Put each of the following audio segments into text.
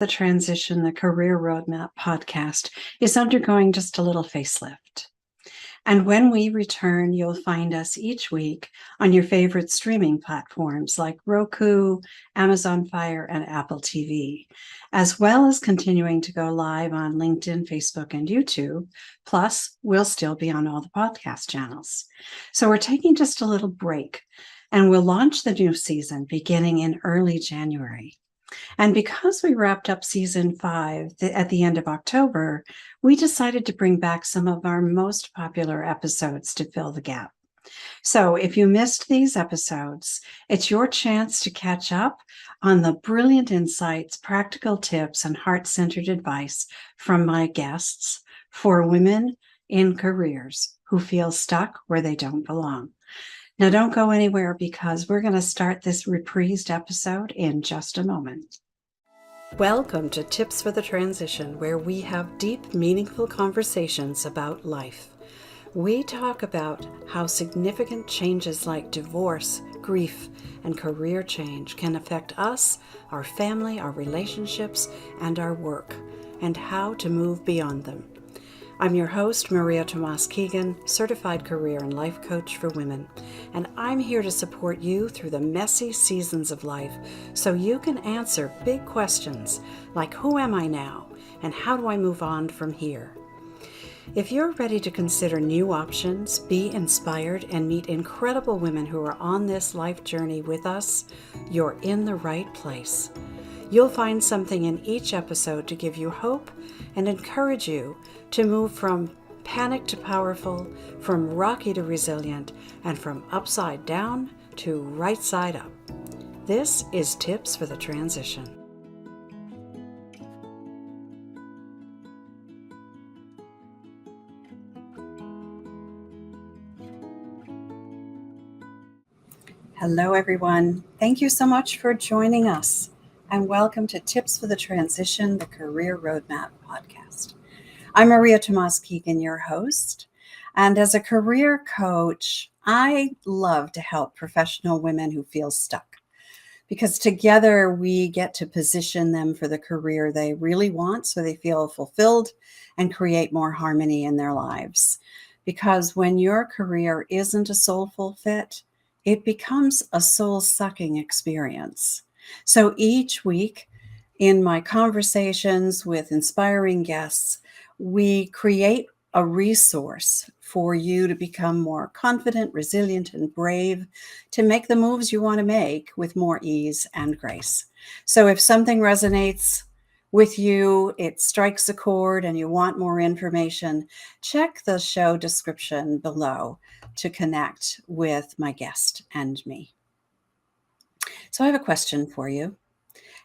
The Transition, the Career Roadmap podcast is undergoing just a little facelift. And when we return, you'll find us each week on your favorite streaming platforms like Roku, Amazon Fire, and Apple TV, as well as continuing to go live on LinkedIn, Facebook, and YouTube. Plus, we'll still be on all the podcast channels. So we're taking just a little break, and we'll launch the new season beginning in early January. And because we wrapped up season 5 at the end of October, we decided to bring back some of our most popular episodes to fill the gap. So if you missed these episodes, it's your chance to catch up on the brilliant insights, practical tips, and heart-centered advice from my guests for women in careers who feel stuck where they don't belong. Now, don't go anywhere because we're going to start this reprised episode in just a moment. Welcome to Tips for the Transition, where we have deep, meaningful conversations about life. We talk about how significant changes like divorce, grief, and career change can affect us, our family, our relationships, and our work, and how to move beyond them. I'm your host, Maria Tomás-Keegan, certified career and life coach for women, and I'm here to support you through the messy seasons of life so you can answer big questions like who am I now and how do I move on from here? If you're ready to consider new options, be inspired, and meet incredible women who are on this life journey with us, you're in the right place. You'll find something in each episode to give you hope and encourage you to move from panic to powerful, from rocky to resilient, and from upside down to right side up. This is Tips for the Transition. Hello, everyone. Thank you so much for joining us, and welcome to Tips for the Transition, the Career Roadmap podcast. I'm Maria Tomás-Keegan, your host, and as a career coach, I love to help professional women who feel stuck, because together we get to position them for the career they really want so they feel fulfilled and create more harmony in their lives. Because when your career isn't a soulful fit, it becomes a soul-sucking experience. So each week in my conversations with inspiring guests, we create a resource for you to become more confident, resilient, and brave to make the moves you want to make with more ease and grace. So if something resonates with you, it strikes a chord, and you want more information, check the show description below to connect with my guest and me. So I have a question for you.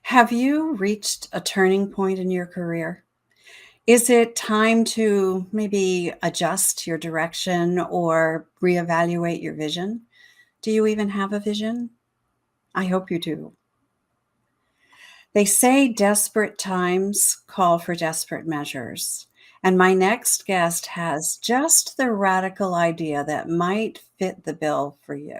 Have you reached a turning point in your career? Is it time to maybe adjust your direction or reevaluate your vision? Do you even have a vision? I hope you do. They say desperate times call for desperate measures. And my next guest has just the radical idea that might fit the bill for you.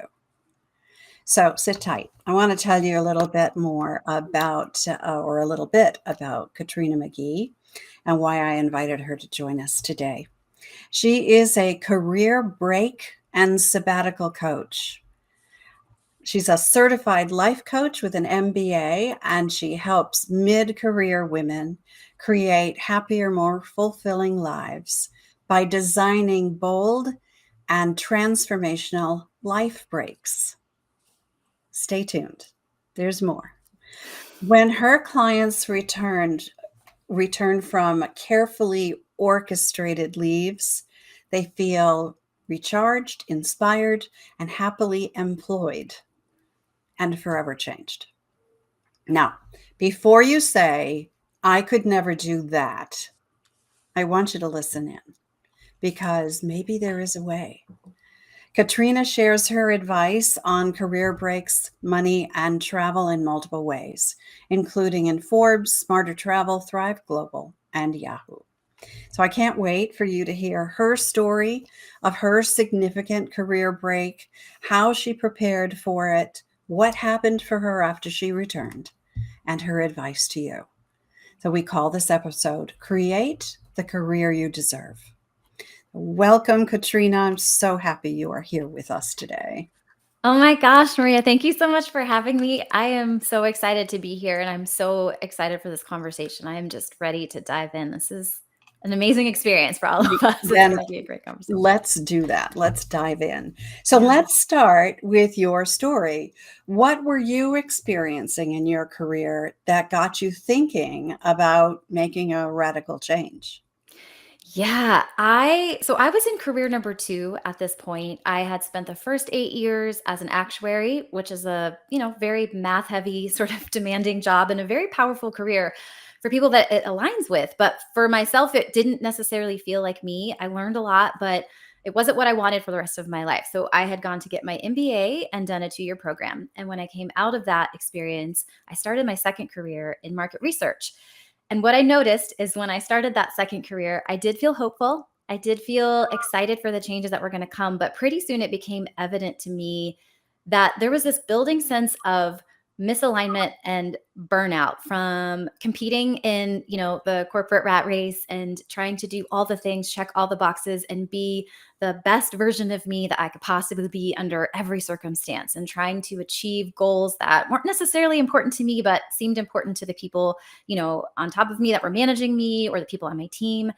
So sit tight. I want to tell you a little bit more about, Katrina McGhee and why I invited her to join us today. She is a career break and sabbatical coach. She's a certified life coach with an MBA, and she helps mid-career women create happier, more fulfilling lives by designing bold and transformational life breaks. Stay tuned. There's more. When her clients return from carefully orchestrated leaves, they feel recharged, inspired, and happily employed, and forever changed. Now, before you say, I could never do that, I want you to listen in, because maybe there is a way. Katrina shares her advice on career breaks, money, and travel in multiple ways, including in Forbes, Smarter Travel, Thrive Global, and Yahoo. So I can't wait for you to hear her story of her significant career break, how she prepared for it, what happened for her after she returned, and her advice to you. So we call this episode Create the Career You Deserve. Welcome, Katrina. I'm so happy you are here with us today. Oh my gosh, Maria, thank you so much for having me. I am so excited to be here and I'm so excited for this conversation. I am just ready to dive in. This is an amazing experience for all of us. It's going to be a great conversation. Let's do that. Let's dive in. So let's start with your story. What were you experiencing in your career that got you thinking about making a radical change? Yeah, I was in career number 2 at this point. I had spent the first 8 years as an actuary, which is a, very math heavy sort of demanding job and a very powerful career for people that it aligns with. But for myself, it didn't necessarily feel like me. I learned a lot, but it wasn't what I wanted for the rest of my life. So I had gone to get my MBA and done a 2-year program. And when I came out of that experience, I started my second career in market research. And what I noticed is when I started that second career, I did feel hopeful. I did feel excited for the changes that were going to come. But pretty soon it became evident to me that there was this building sense of misalignment and burnout from competing in, the corporate rat race and trying to do all the things, check all the boxes and be the best version of me that I could possibly be under every circumstance, and trying to achieve goals that weren't necessarily important to me, but seemed important to the people, on top of me that were managing me or the people on my team.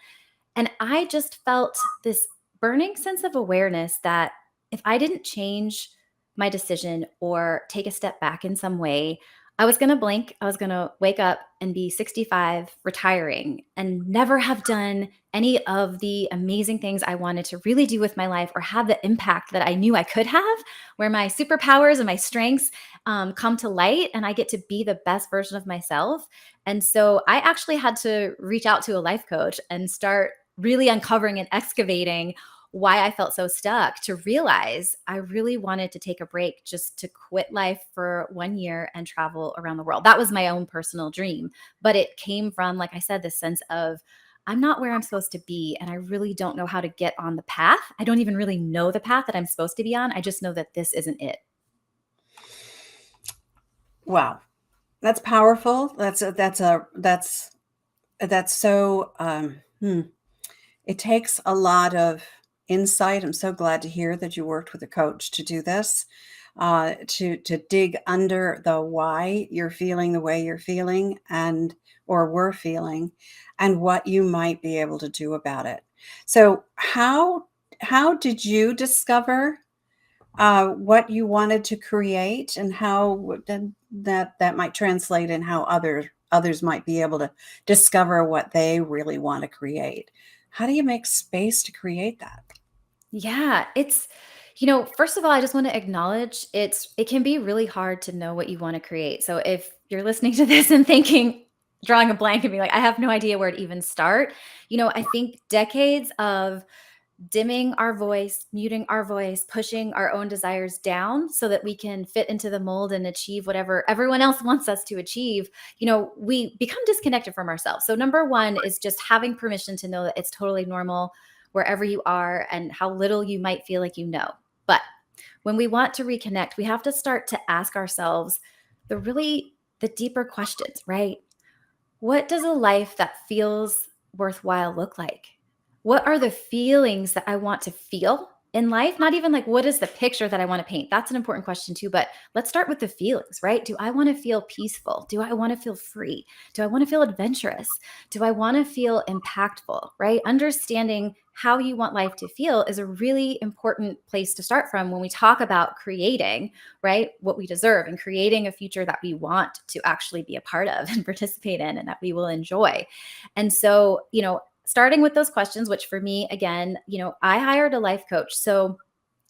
And I just felt this burning sense of awareness that if I didn't change my decision or take a step back in some way, I was going to blink. I was going to wake up and be 65, retiring, and never have done any of the amazing things I wanted to really do with my life or have the impact that I knew I could have, where my superpowers and my strengths come to light and I get to be the best version of myself. And so I actually had to reach out to a life coach and start really uncovering and excavating why I felt so stuck, to realize I really wanted to take a break, just to quit life for 1 year and travel around the world. That was my own personal dream. But it came from, like I said, this sense of I'm not where I'm supposed to be. And I really don't know how to get on the path. I don't even really know the path that I'm supposed to be on. I just know that this isn't it. Wow. That's powerful. That's so, it takes a lot of insight. I'm so glad to hear that you worked with a coach to do this, to dig under the why you're feeling the way you're feeling or were feeling, and what you might be able to do about it. So how did you discover what you wanted to create, and how that might translate in how others might be able to discover what they really want to create? How do you make space to create that? Yeah, it's, first of all, I just want to acknowledge it can be really hard to know what you want to create. So if you're listening to this and thinking, drawing a blank and being like, I have no idea where to even start, I think decades of dimming our voice, muting our voice, pushing our own desires down so that we can fit into the mold and achieve whatever everyone else wants us to achieve, we become disconnected from ourselves. So number one is just having permission to know that it's totally normal wherever you are and how little you might feel like you know. But when we want to reconnect, we have to start to ask ourselves the deeper questions, right? What does a life that feels worthwhile look like? What are the feelings that I want to feel in life? Not even like, what is the picture that I want to paint? That's an important question too. But let's start with the feelings, right? Do I want to feel peaceful? Do I want to feel free? Do I want to feel adventurous? Do I want to feel impactful, right? Understanding how you want life to feel is a really important place to start from when we talk about creating, right, what we deserve and creating a future that we want to actually be a part of and participate in and that we will enjoy. And so, starting with those questions, which for me, again, I hired a life coach. So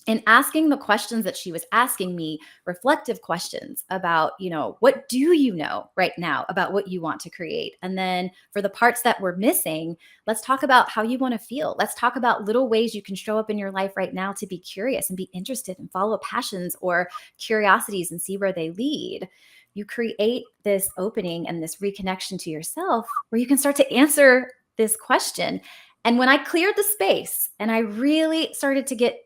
in asking the questions that she was asking me, reflective questions about, what do you know right now about what you want to create? And then for the parts that we're missing, let's talk about how you want to feel. Let's talk about little ways you can show up in your life right now to be curious and be interested and follow passions or curiosities and see where they lead. You create this opening and this reconnection to yourself where you can start to answer this question. And when I cleared the space and I really started to get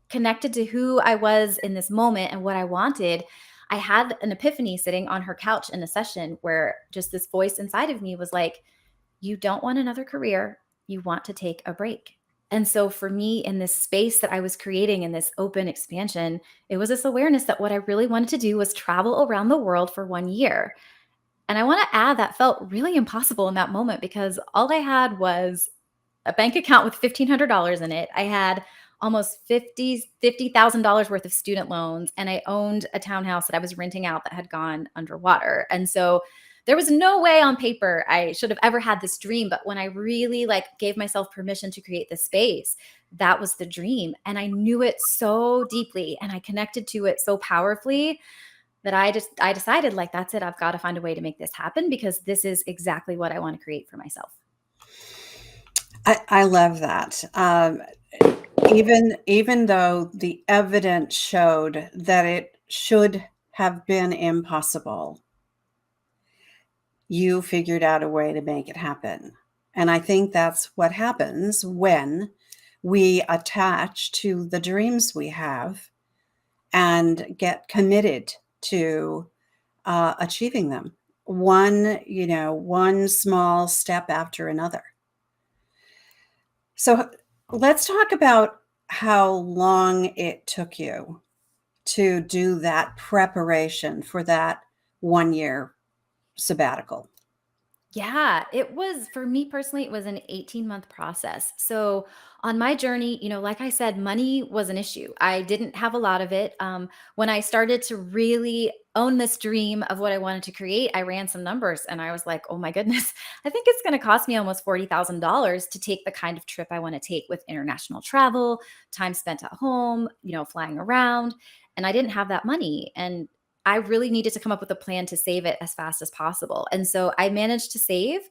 connected to who I was in this moment and what I wanted, I had an epiphany sitting on her couch in a session where just this voice inside of me was like, you don't want another career. You want to take a break. And so for me, in this space that I was creating in this open expansion, it was this awareness that what I really wanted to do was travel around the world for 1 year. And I want to add that felt really impossible in that moment because all I had was a bank account with $1,500 in it. I had almost $50,000 worth of student loans, and I owned a townhouse that I was renting out that had gone underwater. And so there was no way on paper I should have ever had this dream. But when I really like gave myself permission to create this space, that was the dream. And I knew it so deeply and I connected to it so powerfully that I decided like, that's it. I've got to find a way to make this happen because this is exactly what I want to create for myself. I love that. Even though the evidence showed that it should have been impossible, you figured out a way to make it happen. And I think that's what happens when we attach to the dreams we have and get committed to achieving them, one small step after another. So let's talk about how long it took you to do that preparation for that 1 year sabbatical. Yeah, it was for me personally, it was an 18-month process. So on my journey, like I said, money was an issue. I didn't have a lot of it. When I started to really own this dream of what I wanted to create, I ran some numbers and I was like, oh my goodness, I think it's going to cost me almost $40,000 to take the kind of trip I want to take with international travel, time spent at home, flying around. And I didn't have that money. And I really needed to come up with a plan to save it as fast as possible. And so I managed to save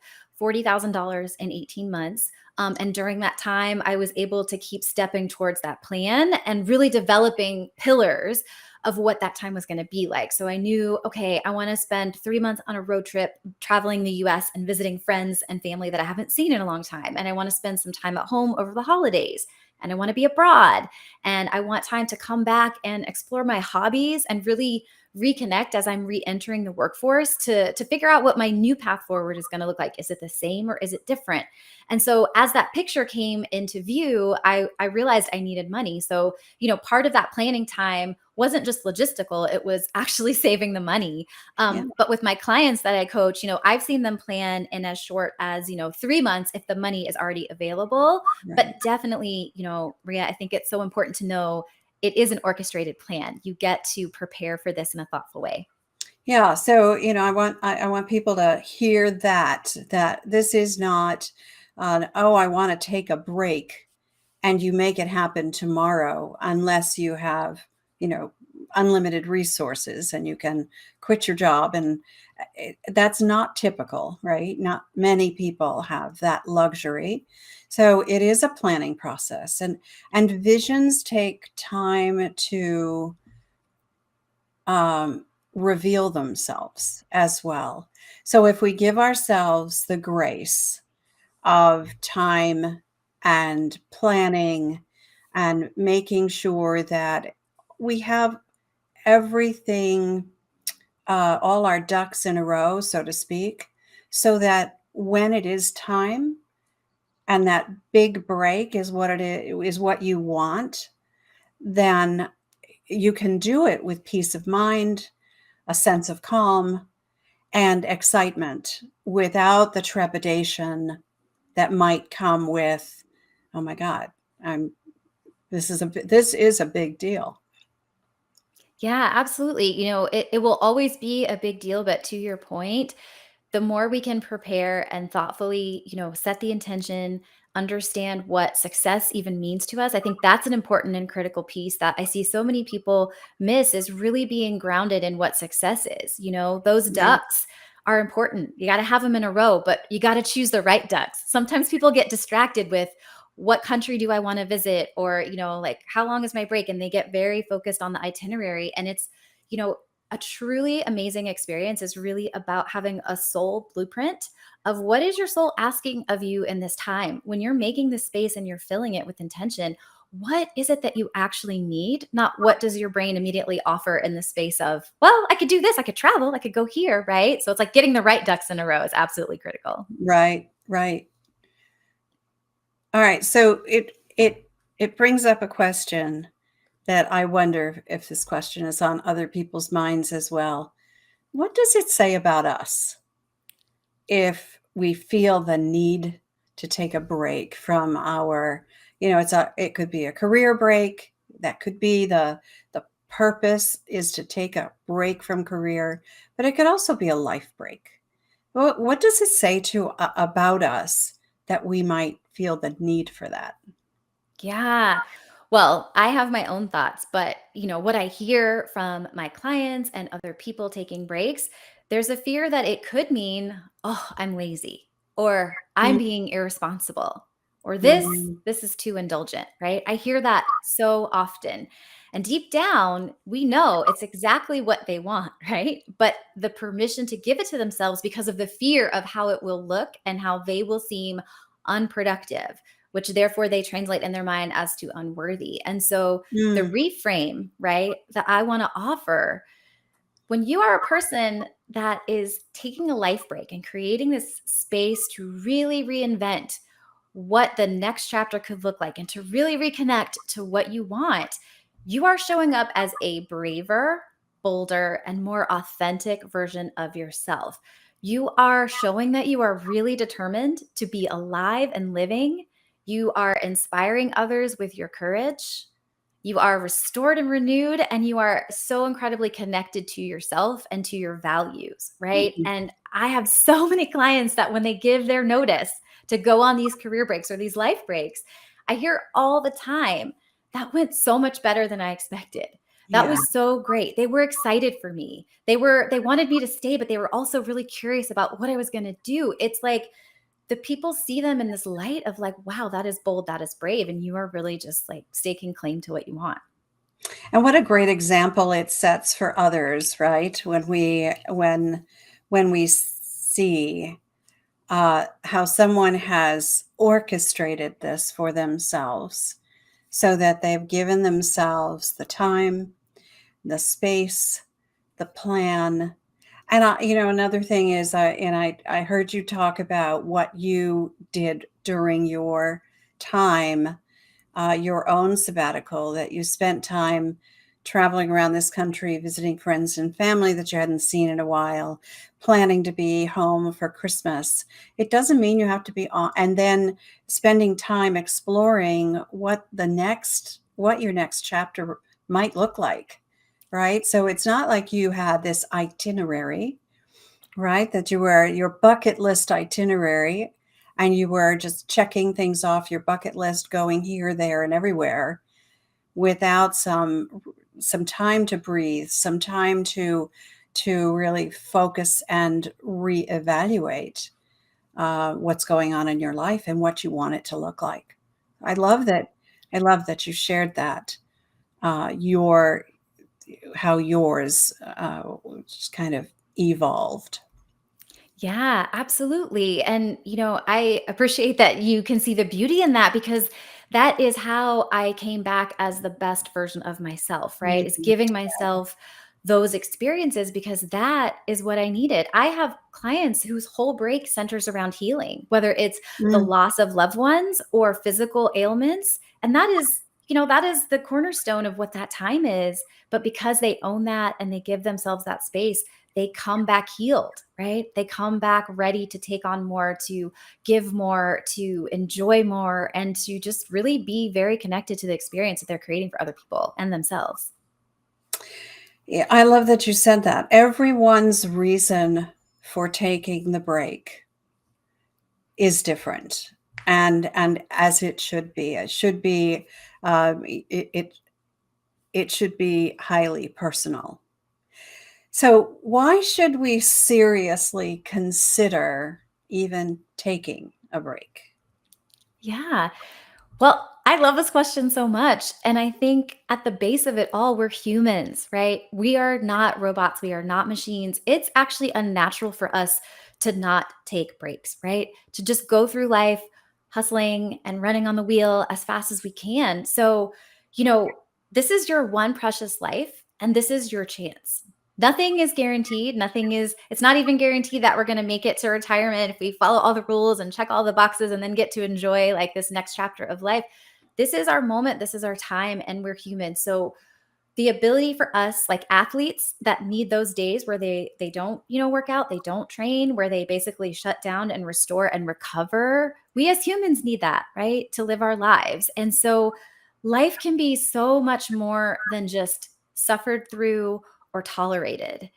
$40,000 in 18 months. And during that time, I was able to keep stepping towards that plan and really developing pillars of what that time was going to be like. So I knew, okay, I want to spend 3 months on a road trip traveling the US and visiting friends and family that I haven't seen in a long time. And I want to spend some time at home over the holidays. And I want to be abroad. And I want time to come back and explore my hobbies and really reconnect as I'm re-entering the workforce to figure out what my new path forward is going to look like. Is it the same or is it different? And so as that picture came into view, I realized I needed money. So, part of that planning time wasn't just logistical, it was actually saving the money. Yeah. But with my clients that I coach, I've seen them plan in as short as, 3 months if the money is already available. Right. But definitely, Maria, I think it's so important to know it is an orchestrated plan. You get to prepare for this in a thoughtful way. Yeah. So, I want people to hear that this is not, oh, I want to take a break and you make it happen tomorrow unless you have, unlimited resources and you can quit your job. And that's not typical, right? Not many people have that luxury. So it is a planning process, and visions take time to reveal themselves as well. So if we give ourselves the grace of time and planning and making sure that we have everything, all our ducks in a row, so to speak, so that when it is time and that big break is what you want, then you can do it with peace of mind, a sense of calm, and excitement without the trepidation that might come with, oh my God, this is a big deal. Yeah, absolutely. It will always be a big deal, but to your point, the more we can prepare and thoughtfully, set the intention, understand what success even means to us. I think that's an important and critical piece that I see so many people miss is really being grounded in what success is. Those Yeah. ducks are important. You got to have them in a row, but you got to choose the right ducks. Sometimes people get distracted with what country do I want to visit or, like how long is my break? And they get very focused on the itinerary. And it's, a truly amazing experience is really about having a soul blueprint of what is your soul asking of you in this time when you're making this space and you're filling it with intention. what is it that you actually need? Not what does your brain immediately offer in the space of, well, I could do this, I could travel, I could go here, right? So it's like getting the right ducks in a row is absolutely critical. Right, right. All right. So it brings up a question that I wonder if this question is on other people's minds as well. What does it say about us if we feel the need to take a break from our, it could be a career break, that could be the purpose is to take a break from career, but it could also be a life break. What does it say to about us that we might feel the need for that? Yeah. Well, I have my own thoughts, but what I hear from my clients and other people taking breaks, there's a fear that it could mean, oh, I'm lazy, or I'm Mm, being irresponsible, or this mhm, this is too indulgent, right? I hear that so often. And deep down, we know it's exactly what they want, right? But the permission to give it to themselves because of the fear of how it will look and how they will seem unproductive, which therefore they translate in their mind as to unworthy. And so the mm, reframe, right, that I want to offer, when you are a person that is taking a life break and creating this space to really reinvent what the next chapter could look like and to really reconnect to what you want, you are showing up as a braver, bolder, and more authentic version of yourself. You are showing that you are really determined to be alive and living. You are inspiring others with your courage. You are restored and renewed, and you are so incredibly connected to yourself and to your values, right? mhm. And I have so many clients that when they give their notice to go on these career breaks or these life breaks, I hear all the time, that went so much better than I expected. That Yeah. was so great. They were excited for me. They wanted me to stay, but they were also really curious about what I was going to do. It's like the people see them in this light of like, wow, that is bold, that is brave. And you are really just like staking claim to what you want. And what a great example it sets for others, right? When we see how someone has orchestrated this for themselves so that they've given themselves the time, the space, the plan. And another thing is, I heard you talk about what you did during your time, your own sabbatical, that you spent time traveling around this country, visiting friends and family that you hadn't seen in a while, planning to be home for Christmas. It doesn't mean you have to be on, and then spending time exploring what your next chapter might look like, right? So it's not like you had this itinerary, right? That you were your bucket list itinerary and you were just checking things off your bucket list, going here, there, and everywhere without some time to breathe, some time to really focus and reevaluate what's going on in your life and what you want it to look like. I love that. I love that you shared that. Your how yours just kind of evolved. Yeah, absolutely. And, I appreciate that you can see the beauty in that because that is how I came back as the best version of myself, right? Is Mhm. giving myself those experiences because that is what I needed. I have clients whose whole break centers around healing, whether it's the Mm, loss of loved ones or physical ailments. And that is the cornerstone of what that time is. But because they own that and they give themselves that space, they come back healed, right? They come back ready to take on more, to give more, to enjoy more, and to just really be very connected to the experience that they're creating for other people and themselves. yeah, I love that you said that. Everyone's reason for taking the break is different, and as it should be. It should be it should be highly personal. So, why should we seriously consider even taking a break? Yeah. Well, I love this question so much. And I think at the base of it all, we're humans, right? We are not robots. We are not machines. It's actually unnatural for us to not take breaks, right? To just go through life hustling and running on the wheel as fast as we can. So, this is your one precious life, and this is your chance. Nothing is guaranteed. It's not even guaranteed that we're going to make it to retirement if we follow all the rules and check all the boxes and then get to enjoy like this next chapter of life. This is our moment. This is our time, and we're human. So the ability for us, like athletes that need those days where they don't work out, they don't train, where they basically shut down and restore and recover, we as humans need that, right, to live our lives. And so life can be so much more than just suffered through or tolerated.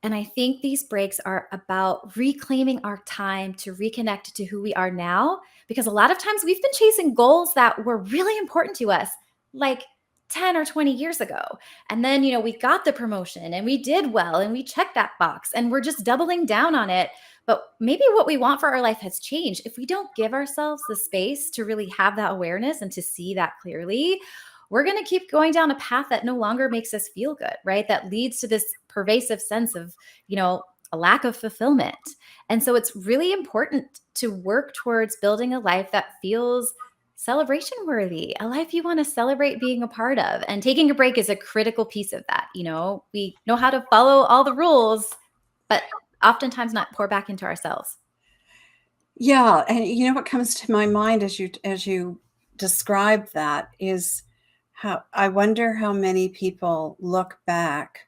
And I think these breaks are about reclaiming our time to reconnect to who we are now, because a lot of times we've been chasing goals that were really important to us, like 10 or 20 years ago. And then, we got the promotion and we did well and we checked that box and we're just doubling down on it. But maybe what we want for our life has changed. If we don't give ourselves the space to really have that awareness and to see that clearly, we're going to keep going down a path that no longer makes us feel good, right? That leads to this pervasive sense of, a lack of fulfillment. And so it's really important to work towards building a life that feels celebration worthy, a life you want to celebrate being a part of. And taking a break is a critical piece of that. We know how to follow all the rules, but oftentimes not pour back into ourselves. Yeah, and what comes to my mind as you describe that is how I wonder how many people look back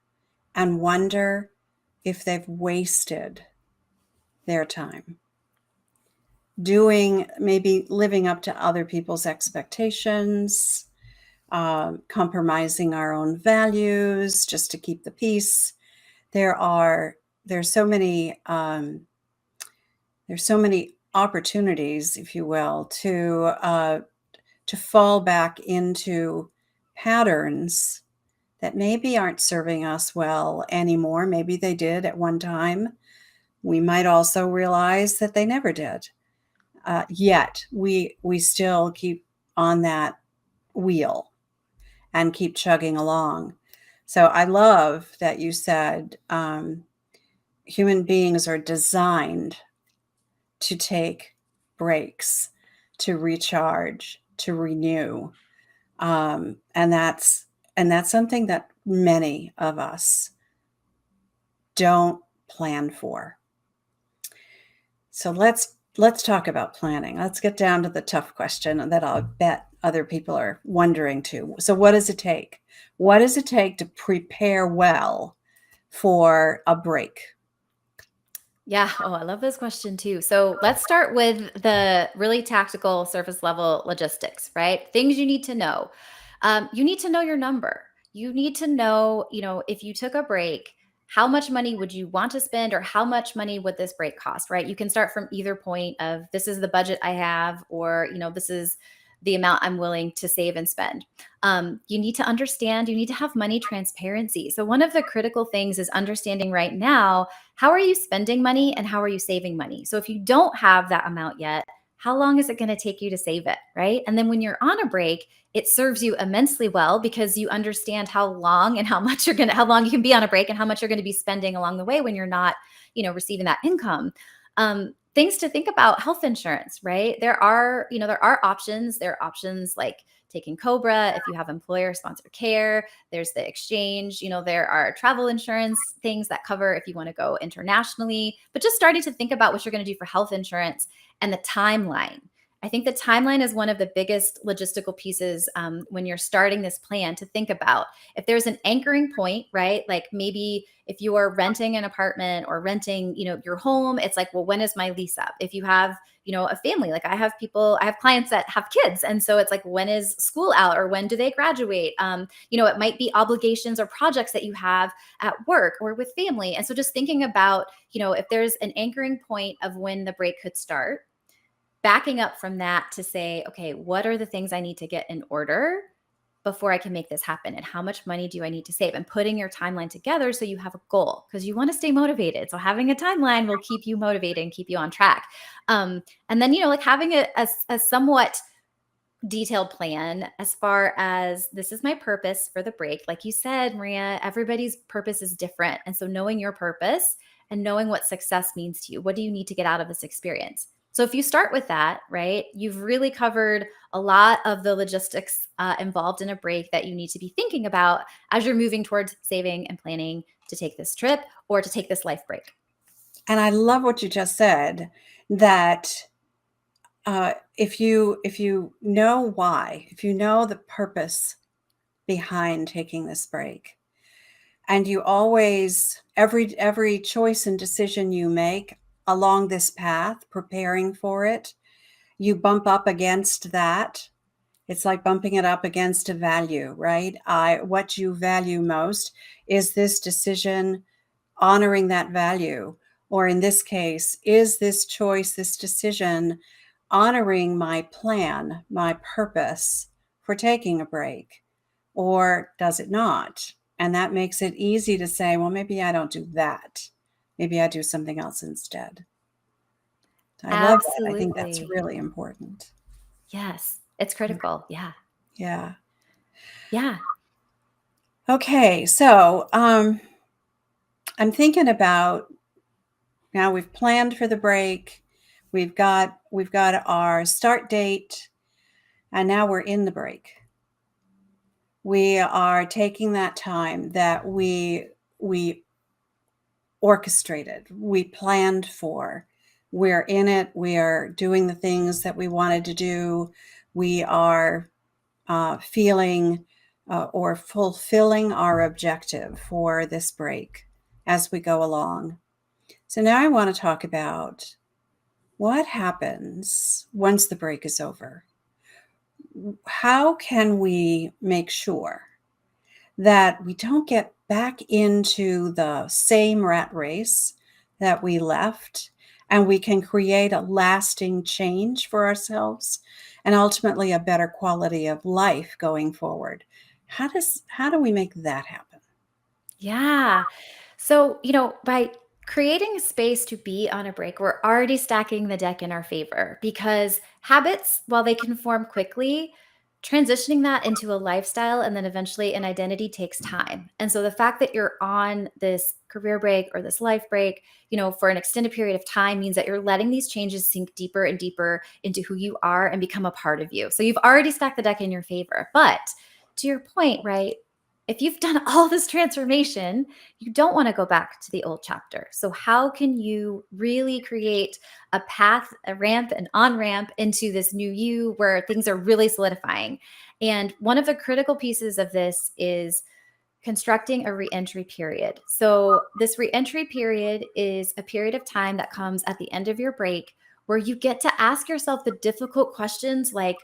and wonder if they've wasted their time maybe living up to other people's expectations, compromising our own values just to keep the peace. There's so many opportunities, if you will, to fall back into patterns that maybe aren't serving us well anymore. Maybe they did at one time. We might also realize that they never did. Yet we still keep on that wheel and keep chugging along. So I love that you said human beings are designed to take breaks, to recharge, to renew, and that's something that many of us don't plan for. So let's talk about planning. Let's get down to the tough question that I'll bet other people are wondering too. So what does it take? What does it take to prepare well for a break? Yeah. Oh, I love this question too. So let's start with the really tactical surface level logistics, right? Things you need to know. You need to know your number. You need to know, if you took a break, how much money would you want to spend, or how much money would this break cost, right? You can start from either point of this is the budget I have, or, this is the amount I'm willing to save and spend. You need to understand, you need to have money transparency. So one of the critical things is understanding right now, how are you spending money and how are you saving money? So if you don't have that amount yet, how long is it going to take you to save it, right? And then when you're on a break, it serves you immensely well because you understand how long and how long you can be on a break and how much you're going to be spending along the way when you're not, receiving that income. Things to think about: health insurance, right? There are options. There are options like taking Cobra if you have employer sponsored care. There's the exchange. There are travel insurance things that cover if you want to go internationally. But just starting to think about what you're going to do for health insurance and the timeline. I think the timeline is one of the biggest logistical pieces when you're starting this plan to think about. If there's an anchoring point, right? Like maybe if you are renting an apartment or renting, your home, it's like, well, when is my lease up? If you have, a family, like I have clients that have kids. And so it's like, when is school out or when do they graduate? It might be obligations or projects that you have at work or with family. And so just thinking about, if there's an anchoring point of when the break could start, backing up from that to say, okay, what are the things I need to get in order before I can make this happen? And how much money do I need to save? And putting your timeline together so you have a goal, because you want to stay motivated. So having a timeline will keep you motivated and keep you on track. And then, like having a somewhat detailed plan as far as, this is my purpose for the break. Like you said, Maria, everybody's purpose is different. And so knowing your purpose and knowing what success means to you, what do you need to get out of this experience? So if you start with that, right, you've really covered a lot of the logistics involved in a break that you need to be thinking about as you're moving towards saving and planning to take this trip or to take this life break. And I love what you just said, that if you know why, if you know the purpose behind taking this break, and you always, every choice and decision you make along this path, preparing for it, you bump up against that. It's like bumping it up against a value, right? What you value most, is this decision honoring that value? Or in this case, is this choice, this decision honoring my plan, my purpose for taking a break? Or does it not? And that makes it easy to say, well, maybe I don't do that. Maybe I do something else instead. I love that. I think that's Absolutely. really important. Yes, it's critical. Yeah. Yeah. Yeah. Okay. So I'm thinking about, now we've planned for the break. We've got our start date, and now we're in the break. We are taking that time that we orchestrated, we planned for. We're in it. We are doing the things that we wanted to do. We are feeling or fulfilling our objective for this break as we go along. So now I want to talk about what happens once the break is over. How can we make sure that we don't get back into the same rat race that we left, and we can create a lasting change for ourselves and ultimately a better quality of life going forward? How do we make that happen? Yeah. So, by creating space to be on a break, we're already stacking the deck in our favor because habits, while they can form quickly, transitioning that into a lifestyle and then eventually an identity takes time. And so the fact that you're on this career break or this life break, for an extended period of time means that you're letting these changes sink deeper and deeper into who you are and become a part of you. So you've already stacked the deck in your favor. But to your point, right? If you've done all this transformation, you don't want to go back to the old chapter. So, how can you really create a path, a ramp, an on ramp into this new you where things are really solidifying? And one of the critical pieces of this is constructing a reentry period. So, this reentry period is a period of time that comes at the end of your break where you get to ask yourself the difficult questions like,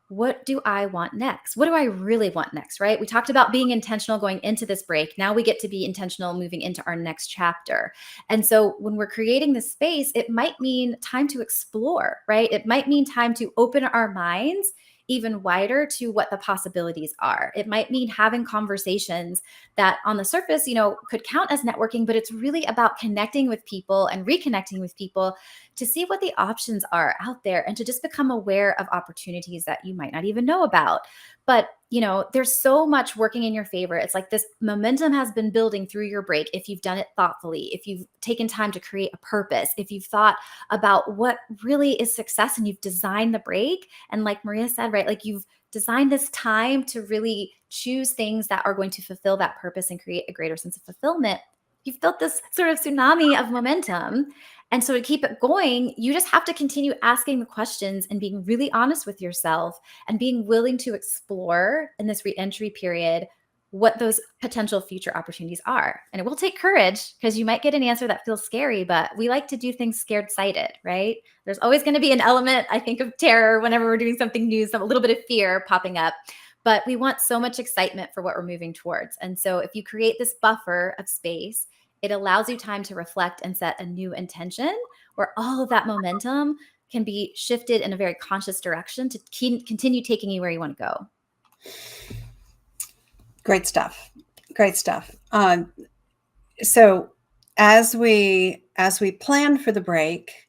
what do I want next? What do I really want next? Right? We talked about being intentional going into this break. Now we get to be intentional moving into our next chapter. And so when we're creating this space, it might mean time to explore, right? It might mean time to open our minds even wider to what the possibilities are. It might mean having conversations that on the surface, could count as networking, but it's really about connecting with people and reconnecting with people to see what the options are out there and to just become aware of opportunities that you might not even know about. But, there's so much working in your favor. It's like this momentum has been building through your break if you've done it thoughtfully, if you've taken time to create a purpose, if you've thought about what really is success and you've designed the break. And like Maria said, right, like you've designed this time to really choose things that are going to fulfill that purpose and create a greater sense of fulfillment. You've built this sort of tsunami of momentum. And so to keep it going, you just have to continue asking the questions and being really honest with yourself and being willing to explore in this reentry period what those potential future opportunities are. And it will take courage because you might get an answer that feels scary, but we like to do things scared sighted, right? There's always going to be an element, I think, of terror whenever we're doing something new, a little bit of fear popping up. But we want so much excitement for what we're moving towards. And so if you create this buffer of space, it allows you time to reflect and set a new intention where all of that momentum can be shifted in a very conscious direction to continue taking you where you want to go. Great stuff. Great stuff. So as we plan for the break,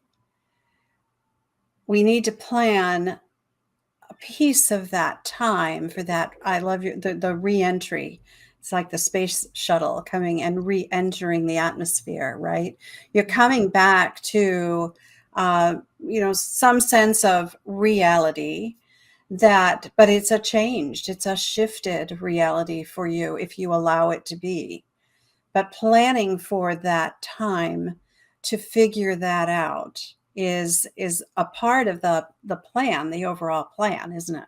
we need to plan a piece of that time for that. I love the re-entry. It's like the space shuttle coming and re-entering the atmosphere, right? You're coming back to some sense of reality but it's it's a shifted reality for you if you allow it to be. But planning for that time to figure that out is a part of the plan, the overall plan, isn't it?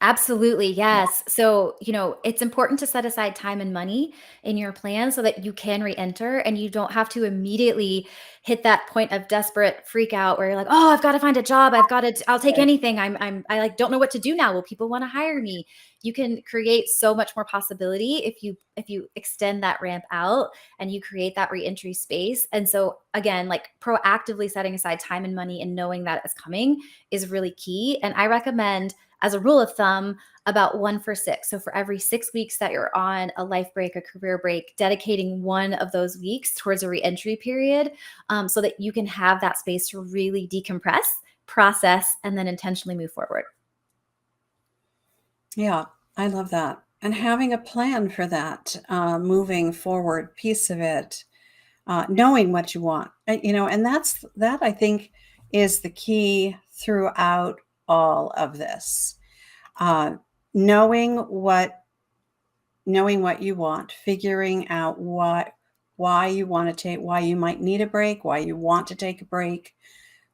Absolutely, yes. So, it's important to set aside time and money in your plan so that you can re-enter and you don't have to immediately hit that point of desperate freak out where you're like, "Oh, I've got to find a job. I'll take Right. anything. I like don't know what to do now. Will people want to hire me?" You can create so much more possibility if you extend that ramp out and you create that re-entry space. And so again, like proactively setting aside time and money and knowing that it's coming is really key. And I recommend, as a rule of thumb, about 1 for 6. So for every 6 weeks that you're on a life break, a career break, dedicating one of those weeks towards a reentry period, so that you can have that space to really decompress, process, and then intentionally move forward. Yeah, I love that. And having a plan for that moving forward piece of it, knowing what you want, and that I think is the key throughout all of this. Uh, knowing what knowing what you want, figuring out why you want to why you might need a break, why you want to take a break,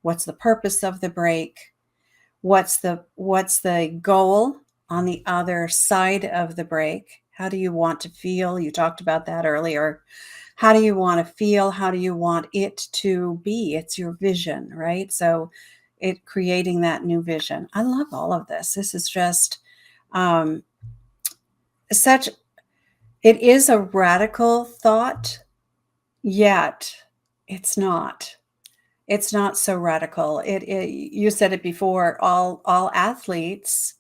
what's the purpose of the break, what's the goal on the other side of the break? How do you want to feel? You talked about that earlier. How do you want to feel? How do you want it to be? It's your vision, right? So it creating that new vision. I love all of this. This is just um, such it is a radical thought, yet it's not. It's not so radical. You said it before. All athletes,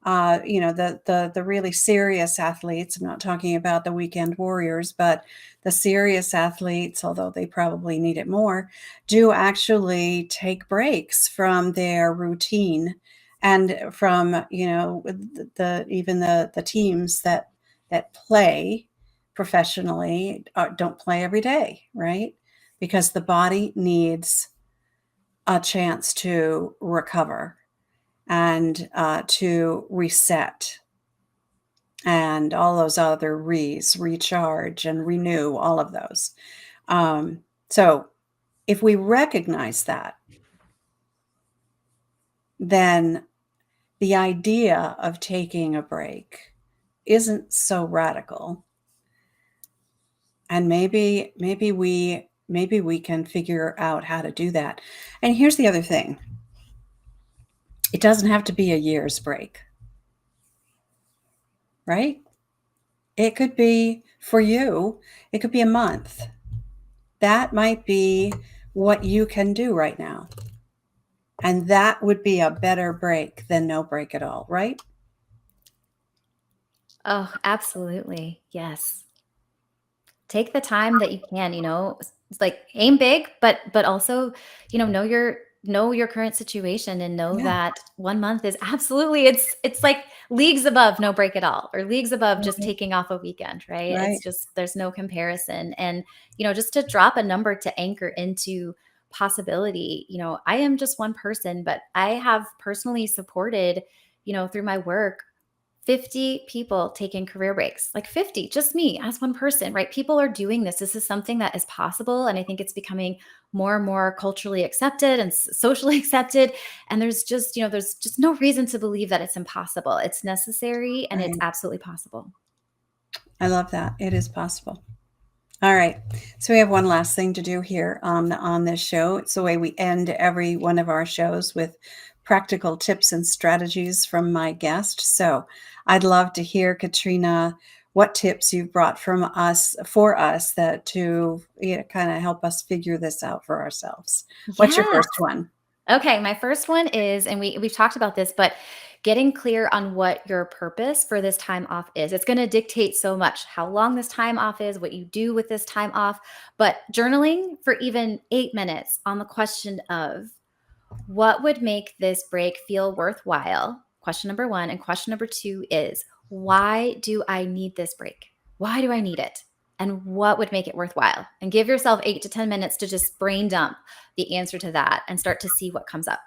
the really serious athletes. I'm not talking about the weekend warriors, but the serious athletes, although they probably need it more, do actually take breaks from their routine and from even the teams that play professionally don't play every day, right? Because the body needs a chance to recover and to reset and all those other recharge and renew, all of those. So if we recognize that, then the idea of taking a break isn't so radical. And maybe we can figure out how to do that. And here's the other thing. It doesn't have to be a year's break, right? It could be, for you, it could be a month. That might be what you can do right now. And that would be a better break than no break at all, right? Oh, absolutely. Yes. Take the time that you can, it's like aim big, but also, know your current situation and know Yeah. that 1 month is absolutely, it's like leagues above no break at all, or leagues above just Mhm. taking off a weekend, right? It's Right. just, there's no comparison. And, just to drop a number to anchor into possibility, I am just one person, but I have personally supported, through my work, 50 people taking career breaks, like 50, just me as one person, right? People are doing this. This is something that is possible. And I think it's becoming more and more culturally accepted and socially accepted. And there's just no reason to believe that it's impossible. It's necessary and it's Right. absolutely possible. I love that. It is possible. All right. So we have one last thing to do here on this show. It's the way we end every one of our shows, with practical tips and strategies from my guest. So I'd love to hear, Katrina, what tips you've brought for us that to kind of help us figure this out for ourselves. What's your Yes. first one? Okay, my first one is, and we've talked about this, but getting clear on what your purpose for this time off is. It's going to dictate so much how long this time off is, what you do with this time off. But journaling for even 8 minutes on the question of what would make this break feel worthwhile? Question number one. And question number two is, why do I need this break? Why do I need it? and what would make it worthwhile? And give yourself 8 to 10 minutes to just brain dump the answer to that and start to see what comes up.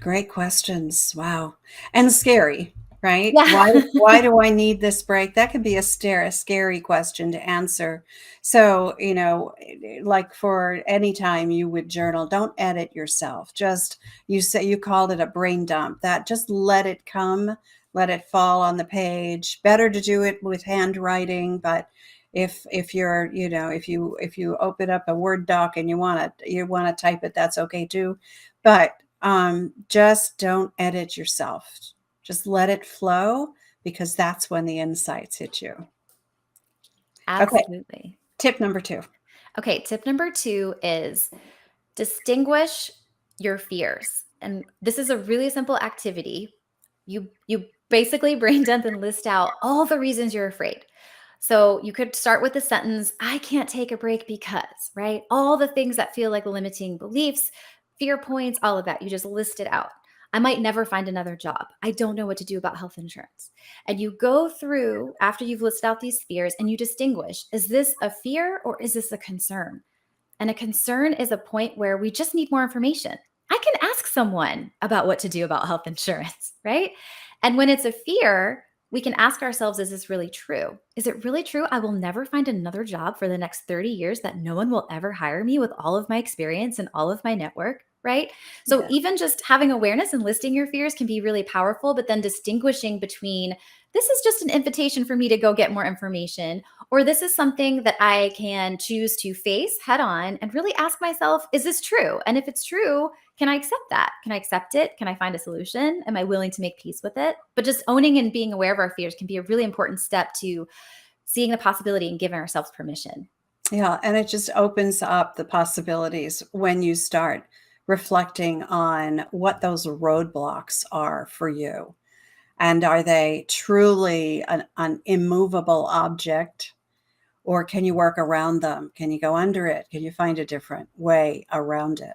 Great questions. Wow. And scary, right? Yeah. Why do I need this break? That could be a scary question to answer. So, like for any time you would journal, don't edit yourself. Just you called it a brain dump. That just let it come, let it fall on the page. Better to do it with handwriting, but if you're, if you open up a Word doc and you want to type it, that's okay too. But just don't edit yourself. Just let it flow, because that's when the insights hit you. Okay. Absolutely. Tip number 2. Okay, tip number 2 is distinguish your fears. And this is a really simple activity. You basically brain dump and list out all the reasons you're afraid. So you could start with the sentence, I can't take a break because, right? All the things that feel like limiting beliefs, fear points, all of that. You just list it out. I might never find another job. I don't know what to do about health insurance. And you go through after you've listed out these fears and you distinguish, is this a fear or is this a concern? And a concern is a point where we just need more information. I can ask someone about what to do about health insurance, right? And when it's a fear, we can ask ourselves, is this really true? Is it really true? I will never find another job for the next 30 years, that no one will ever hire me with all of my experience and all of my network, right? So Yeah. even just having awareness and listing your fears can be really powerful, but then distinguishing between this is just an invitation for me to go get more information, or this is something that I can choose to face head on and really ask myself, is this true? And if it's true, can I accept that? Can I accept it? Can I find a solution? Am I willing to make peace with it? But just owning and being aware of our fears can be a really important step to seeing the possibility and giving ourselves permission. Yeah. And it just opens up the possibilities when you start reflecting on what those roadblocks are for you. And are they truly an immovable object? Or can you work around them? Can you go under it? Can you find a different way around it?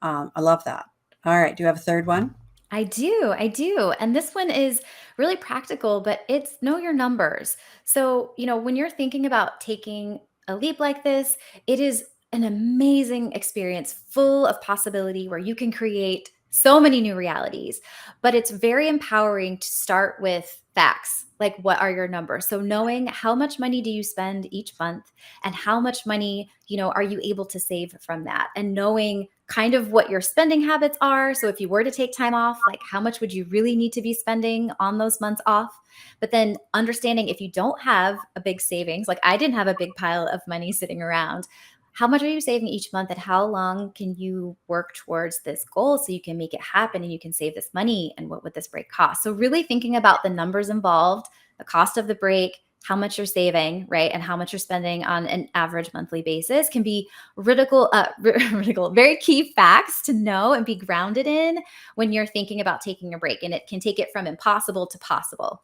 I love that. All right. Do you have a third one? I do. I do. And this one is really practical, but it's know your numbers. So, when you're thinking about taking a leap like this, it is an amazing experience full of possibility where you can create so many new realities. But it's very empowering to start with facts. Like, what are your numbers? So, knowing how much money do you spend each month and how much money, are you able to save from that? And knowing kind of what your spending habits are. So if you were to take time off, like how much would you really need to be spending on those months off? But then understanding if you don't have a big savings, like I didn't have a big pile of money sitting around, how much are you saving each month and how long can you work towards this goal so you can make it happen and you can save this money, and what would this break cost? So really thinking about the numbers involved, the cost of the break, how much you're saving, right? And how much you're spending on an average monthly basis can be very key facts to know and be grounded in when you're thinking about taking a break. And it can take it from impossible to possible.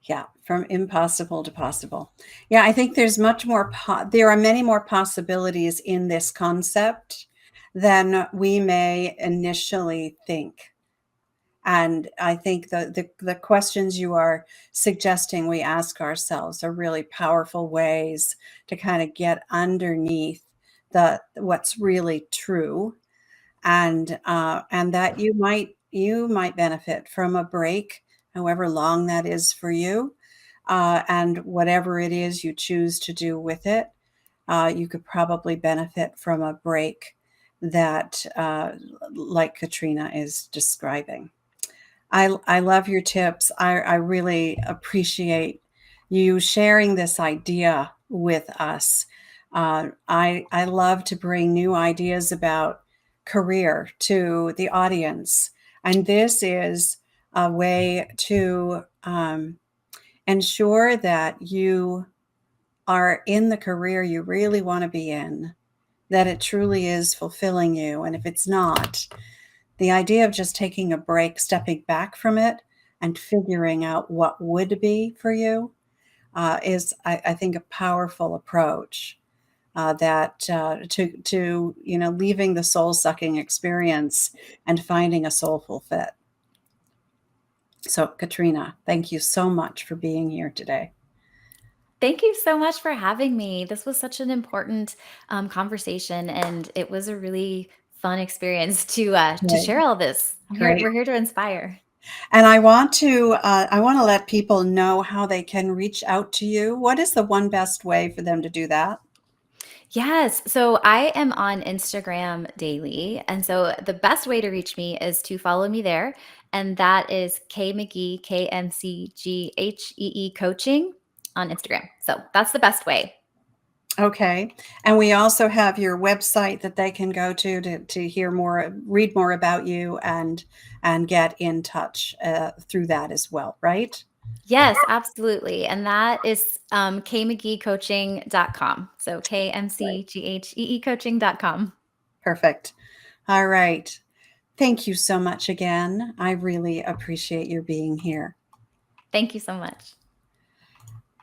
Yeah, from impossible to possible. Yeah, I think there's much more, there are many more possibilities in this concept than we may initially think. And I think the questions you are suggesting we ask ourselves are really powerful ways to kind of get underneath what's really true, and that you might benefit from a break, however long that is for you, and whatever it is you choose to do with it. You could probably benefit from a break that, like Katrina is describing. I love your tips. I really appreciate you sharing this idea with us. I love to bring new ideas about career to the audience, and this is a way to ensure that you are in the career you really want to be in, that it truly is fulfilling you. And if it's not, the idea of just taking a break, stepping back from it, and figuring out what would be for you is, I think, a powerful approach. That to leaving the soul sucking experience and finding a soulful fit. So, Katrina, thank you so much for being here today. Thank you so much for having me. This was such an important conversation, and it was a really fun experience to Great. share all this. Great. We're here to inspire. And I want to let people know how they can reach out to you. What is the one best way for them to do that? Yes. So I am on Instagram daily. And so the best way to reach me is to follow me there. And that is K McGhee, KMCGHEE coaching on Instagram. So that's the best way. Okay. And we also have your website that they can go to hear more, read more about you and get in touch through that as well, right? Yes, absolutely. And that is kmcgeecoaching.com. So Right. KMCGHEE coaching.com. Perfect. All right. Thank you so much again. I really appreciate your being here. Thank you so much.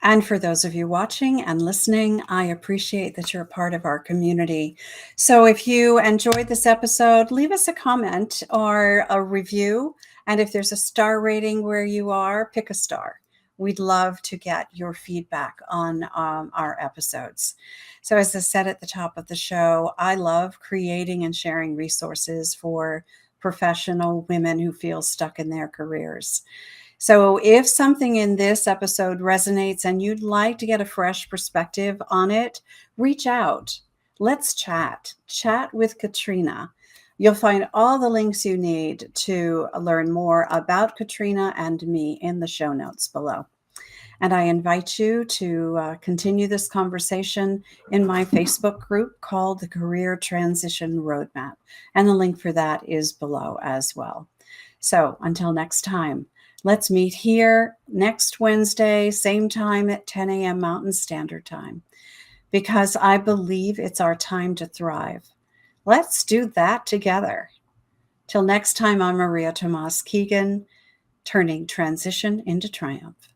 And for those of you watching and listening, I appreciate that you're a part of our community. So if you enjoyed this episode, leave us a comment or a review. And if there's a star rating where you are, pick a star. We'd love to get your feedback on our episodes. So, as I said at the top of the show, I love creating and sharing resources for professional women who feel stuck in their careers. So, if something in this episode resonates and you'd like to get a fresh perspective on it, reach out. Let's chat. Chat with Katrina. You'll find all the links you need to learn more about Katrina and me in the show notes below. And I invite you to continue this conversation in my Facebook group called the Career Transition Roadmap. And the link for that is below as well. So until next time, let's meet here next Wednesday, same time at 10 a.m. Mountain Standard Time, because I believe it's our time to thrive. Let's do that together. Till next time, I'm Maria Tomás-Keegan, turning transition into triumph.